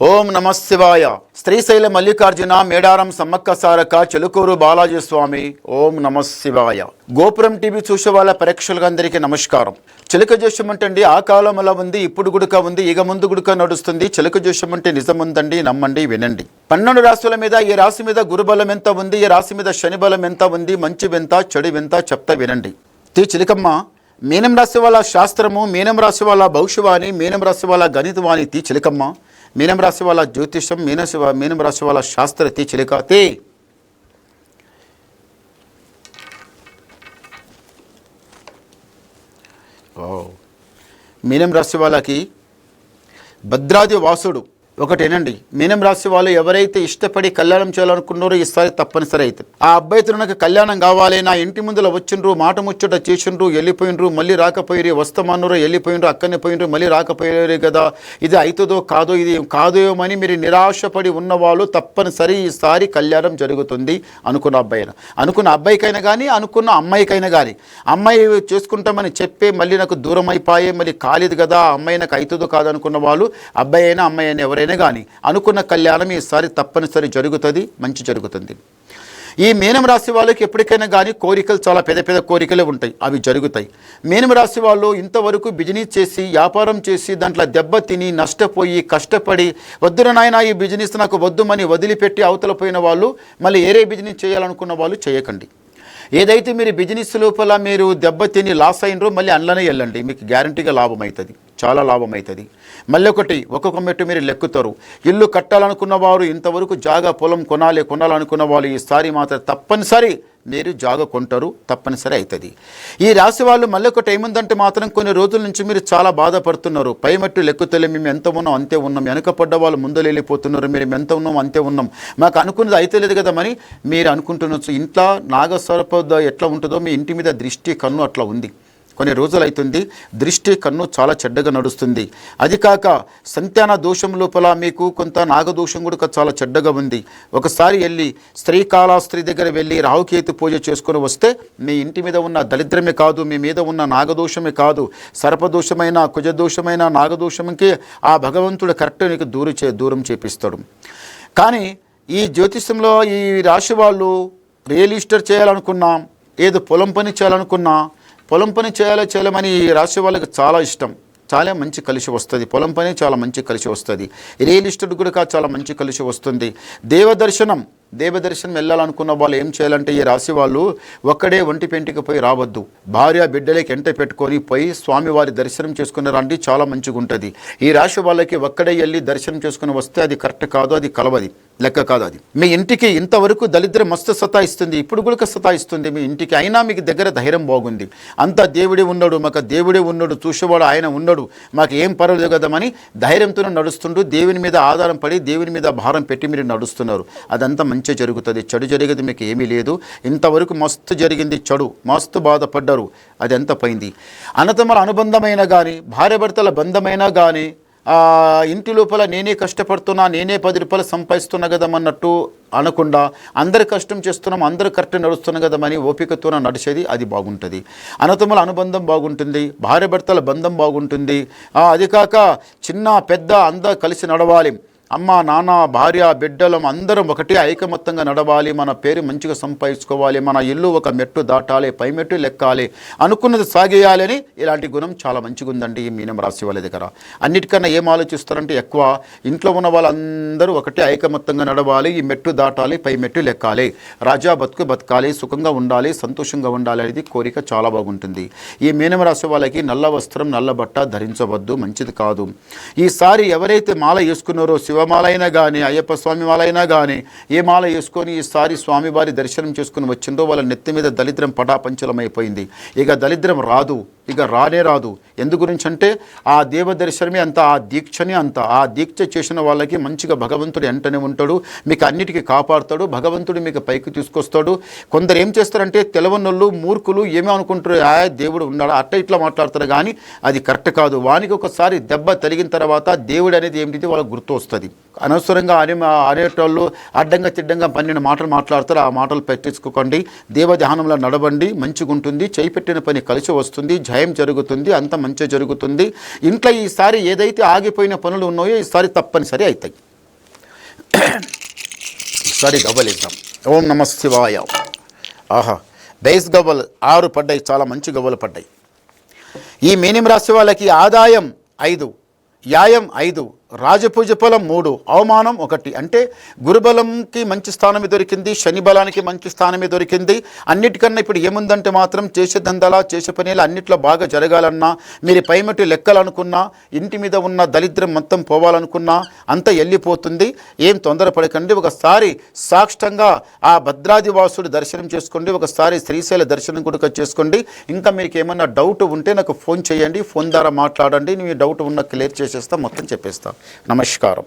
ఓం నమ శివాయ. శ్రీశైల మల్లికార్జున మేడారం సమ్మక్క సారక చెలుకూరు బాలాజీ స్వామి. ఓం నమ శివాయ. గోపురం టీవీ చూసే వాళ్ళ ప్రేక్షకులందరికీ నమస్కారం. చిలక జోషం అంటే ఆ కాలం అలా ఉంది, ఇప్పుడు గుడుక ఉంది, ఇక ముందు గుడుక నడుస్తుంది. చిలక జోషం అంటే నిజముందండి, నమ్మండి, వినండి. 12 రాశుల మీద ఈ రాశి మీద గురుబలం ఎంత ఉంది, ఈ రాశి మీద శని బలం ఎంత ఉంది, మంచి వింత చెడు వింత చెప్తా వినండి. చిలకమ్మ, మీనం రాశి వాళ్ళ శాస్త్రము, మీనం రాశి వాళ్ళ భవిష్యవాణి, మీనం రాశి వాళ్ళ గణితవాణి తీ చిలకమ్మ. మీనం రాశి వాళ్ళ జ్యోతిషం, మీనం రాశి వాళ్ళ శాస్త్ర తీ చిలిక తే. మీనం రాశి వాళ్ళకి భద్రాది వాసుడు ఒకటేనండి. మీనం రాశి వాళ్ళు ఎవరైతే ఇష్టపడి కళ్యాణం చేయాలనుకున్నారో ఈసారి తప్పనిసరి అవుతుంది. ఆ అబ్బాయితో నాకు కళ్యాణం కావాలి, నా ఇంటి ముందులో వచ్చిండ్రు, మాట ముచ్చట చేసిండ్రు, వెళ్ళిపోయినరు, మళ్ళీ రాకపోయి, వస్తామన్నారు, వెళ్ళిపోయినరు, అక్కడనే పోయినరు, మళ్ళీ రాకపోయారు కదా, ఇది అవుతుందో కాదో, ఇది కాదేమని మీరు నిరాశపడి ఉన్నవాళ్ళు తప్పనిసరి ఈసారి కళ్యాణం జరుగుతుంది. అనుకున్న అబ్బాయికైనా కానీ, అనుకున్న అమ్మాయికైనా కానీ. అమ్మాయి చేసుకుంటామని చెప్పే మళ్ళీ నాకు దూరం అయిపోయే, మళ్ళీ కాలేదు కదా, అమ్మాయి నాకు అవుతుందో కాదు అనుకున్న వాళ్ళు, అబ్బాయి అయినా అమ్మాయి అయినా ఎవరైనా కానీ అనుకున్న కళ్యాణం ఈసారి తప్పనిసరి జరుగుతుంది, మంచి జరుగుతుంది. ఈ మీనం రాశి వాళ్ళకి ఎప్పటికైనా కానీ కోరికలు చాలా పెద్ద పెద్ద కోరికలే ఉంటాయి, అవి జరుగుతాయి. మీనం రాశి వాళ్ళు ఇంతవరకు బిజినెస్ చేసి, వ్యాపారం చేసి, దాంట్లో దెబ్బ తిని, నష్టపోయి, కష్టపడి, వద్దున నాయన ఈ బిజినెస్ నాకు వద్దుమని వదిలిపెట్టి అవతల పోయిన వాళ్ళు మళ్ళీ ఏరే బిజినెస్ చేయాలనుకున్న వాళ్ళు చేయకండి. ఏదైతే మీరు బిజినెస్ లోపల మీరు దెబ్బతిని లాస్ అయినరో మళ్ళీ అందులోనే వెళ్ళండి, మీకు గ్యారంటీగా లాభం అవుతుంది, చాలా లాభం అవుతుంది. మళ్ళీ ఒక్కొక్క మెట్టు మీరు లెక్కుతారు. ఇల్లు కట్టాలనుకున్న వారు, ఇంతవరకు జాగా పొలం కొనాలనుకున్న వాళ్ళు ఈసారి మాత్రం తప్పనిసరి మీరు జాగా కొంటారు, తప్పనిసరి అవుతుంది. ఈ రాశి వాళ్ళు మళ్ళీ ఏముందంటే మాత్రం కొన్ని రోజుల నుంచి మీరు చాలా బాధపడుతున్నారు. పైమట్టు లెక్కుతలే, మేము ఎంత ఉన్నాం అంతే ఉన్నాం, వెనకపడ్డ వాళ్ళు ముందు వెళ్ళిపోతున్నారు, మేము ఎంత ఉన్నాం అంతే ఉన్నాం, మాకు అనుకున్నది అయితే లేదు కదా మరి మీరు అనుకుంటున్నారు. ఇంట్లో నాగస్వరపద ఎట్లా ఉంటుందో మీ ఇంటి మీద దృష్టి కన్ను అట్లా ఉంది. కొన్ని రోజులు అవుతుంది, దృష్టి కన్ను చాలా చెడ్డగా నడుస్తుంది. అది కాక సంతాన దోషం లోపల మీకు కొంత నాగదోషం కూడా చాలా చెడ్డగా ఉంది. ఒకసారి వెళ్ళి శ్రీకాళహస్తి దగ్గర వెళ్ళి రాహుకేతు పూజ చేసుకొని వస్తే మీ ఇంటి మీద ఉన్న దరిద్రమే కాదు, మీ మీద ఉన్న నాగదోషమే కాదు, సర్పదోషమైన, కుజదోషమైన, నాగదోషంకి ఆ భగవంతుడు కరెక్ట్ నీకు దూరం చేపిస్తాడు. కానీ ఈ జ్యోతిషంలో ఈ రాశి వాళ్ళు రియల్ ఎస్టేట్ చేయాలనుకున్నా, ఏదో పొలం పని చేయాలనుకున్నా, పొలం పని చేయలేమని ఈ రాశి వాళ్ళకి చాలా ఇష్టం, చాలా మంచి కలిసి వస్తుంది. పొలం పని చాలా మంచి కలిసి వస్తుంది. రియల్ ఎస్టేట్ కూడా చాలా మంచి కలిసి వస్తుంది. దేవదర్శనం వెళ్ళాలనుకున్న వాళ్ళు ఏం చేయాలంటే ఈ రాశి వాళ్ళు ఒక్కడే ఒంటి పెంటికి పోయి రావద్దు, భార్య బిడ్డలకి ఎంట పెట్టుకొని పోయి స్వామివారి దర్శనం చేసుకుని రండి, చాలా మంచిగా ఉంటుంది. ఈ రాశి వాళ్ళకి ఒక్కడే వెళ్ళి దర్శనం చేసుకుని వస్తే అది కరెక్ట్ కాదు, అది కలవది, లెక్క కాదు. అది మీ ఇంటికి ఇంతవరకు దళిద్రం మస్తు సతాయిస్తుంది, ఇప్పుడు కూడా సతాయిస్తుంది మీ ఇంటికి, అయినా మీకు దగ్గర ధైర్యం బాగుంది. అంతా దేవుడే ఉన్నాడు, మాకు దేవుడే ఉన్నాడు, చూసేవాడు ఆయన ఉన్నాడు, మాకు ఏం పర్వాలేదు కదమని ధైర్యంతో నడుస్తుంటూ దేవుని మీద ఆధారం పడి, దేవుని మీద భారం పెట్టి మీరు నడుస్తున్నారు. అదంతా మంచి జరుగుతుంది, చెడు జరిగేది మీకు ఏమీ లేదు. ఇంతవరకు మస్తు జరిగింది చెడు, మస్తు బాధపడ్డారు, అది ఎంత పోయింది. అన్నతమ్ముల అనుబంధమైనా కానీ, భార్యాభర్తల బంధమైనా కానీ, ఇంటి లోపల నేనే కష్టపడుతున్నా, నేనే 10 రూపాయలు సంపాదిస్తున్నా కదమన్నట్టు అనకుండా, అందరు కష్టం చేస్తున్నాం, అందరూ కరెక్ట్ నడుస్తున్నాం కదమని ఓపికతో నడిచేది, అది బాగుంటుంది. అన్నతమ్ముల అనుబంధం బాగుంటుంది, భార్యాభర్తల బంధం బాగుంటుంది. అది కాక చిన్న పెద్ద అందరూ కలిసి నడవాలి, అమ్మ నాన్న భార్య బిడ్డలం అందరం ఒకటే ఐకమత్యంగా నడవాలి, మన పేరు మంచిగా సంపాదించుకోవాలి, మన ఇల్లు ఒక మెట్టు దాటాలి, పై మెట్టు లెక్కాలి, అనుకున్నది సాగేయాలని ఇలాంటి గుణం చాలా మంచిగా ఉందండి ఈ మీనం రాశి వాళ్ళ దగ్గర. అన్నిటికన్నా ఏం ఆలోచిస్తారంటే ఎక్కువ ఇంట్లో ఉన్న వాళ్ళందరూ ఒకటే ఐకమత్యంగా నడవాలి, ఈ మెట్టు దాటాలి, పై మెట్టు లెక్కాలి, రాజా బతకాలి, సుఖంగా ఉండాలి, సంతోషంగా ఉండాలి అనేది కోరిక చాలా బాగుంటుంది. ఈ మీనం రాశి వాళ్ళకి నల్ల వస్త్రం, నల్ల బట్ట ధరించవద్దు, మంచిది కాదు. ఈసారి ఎవరైతే మాల వేసుకున్నారో, శివమాల అయినా కానీ, అయ్యప్ప స్వామి మాల అయినా కానీ, ఏ మాల వేసుకొని ఈసారి స్వామివారి దర్శనం చేసుకుని వచ్చిందో వాళ్ళ నెత్తి మీద దళిద్రం పటాపంచలమైపోయింది. ఇక దళిద్రం రాదు, ఇక రాదు. ఎందు గురించి అంటే ఆ దేవ దర్శనమే అంత, ఆ దీక్షనే అంత. ఆ దీక్ష చేసిన వాళ్ళకి మంచిగా భగవంతుడు వెంటనే ఉంటాడు, మీకు అన్నిటికీ కాపాడుతాడు, భగవంతుడు మీకు పైకి తీసుకొస్తాడు. కొందరు ఏం చేస్తారంటే తెలవనోళ్ళు, మూర్ఖులు ఏమో అనుకుంటారు, దేవుడు ఉన్నాడు అట్ట ఇట్లా మాట్లాడతారు, కానీ అది కరెక్ట్ కాదు. వానికి ఒకసారి దెబ్బ తగిలిన తర్వాత దేవుడు అనేది ఏమిటి వాళ్ళకి గుర్తు వస్తుంది. అనవసరంగా అనేటోళ్ళు అడ్డంగా తిడ్డంగా 12 మాటలు మాట్లాడతారు, ఆ మాటలు పెట్టించుకోకండి. దేవధ్యానంలో నడవండి, మంచిగా ఉంటుంది, చేయిపెట్టిన పని కలిసి వస్తుంది, జయం జరుగుతుంది, అంత మంచి జరుగుతుంది. ఇంట్లో ఈసారి ఏదైతే ఆగిపోయిన పనులు ఉన్నాయో ఈసారి తప్పనిసరి అవుతాయి. సరి గవ్వలిద్దాం. ఓం నమ శివాయ. ఆహా, బేస్ గవ్వలు 6 పడ్డాయి, చాలా మంచి గవ్వలు పడ్డాయి. ఈ మీనం రాశి వాళ్ళకి ఆదాయం 5, యాయం 5, రాజపూజ ఫలం 3, అవమానం 1. అంటే గురుబలంకి మంచి స్థానమే దొరికింది, శని బలానికి మంచి స్థానమే దొరికింది. అన్నిటికన్నా ఇప్పుడు ఏముందంటే మాత్రం చేసే దందాలా చేసే పనిలా అన్నిట్లో బాగా జరగాలన్నా, మీరు పైమటి లెక్కలనుకున్నా, ఇంటి మీద ఉన్న దరిద్రం మొత్తం పోవాలనుకున్నా అంతా వెళ్ళిపోతుంది. ఏం తొందరపడకండి. ఒకసారి సాక్షాత్తంగా ఆ భద్రాదివాసుడు దర్శనం చేసుకోండి, ఒకసారి శ్రీశైల దర్శనం కూడా చేసుకోండి. ఇంకా మీకు ఏమన్నా డౌట్ ఉంటే నాకు ఫోన్ చేయండి, ఫోన్ ద్వారా మాట్లాడండి. మీ డౌట్ ఉన్న క్లియర్ చేసేస్తా, మొత్తం చెప్పేస్తా. నమస్కారం.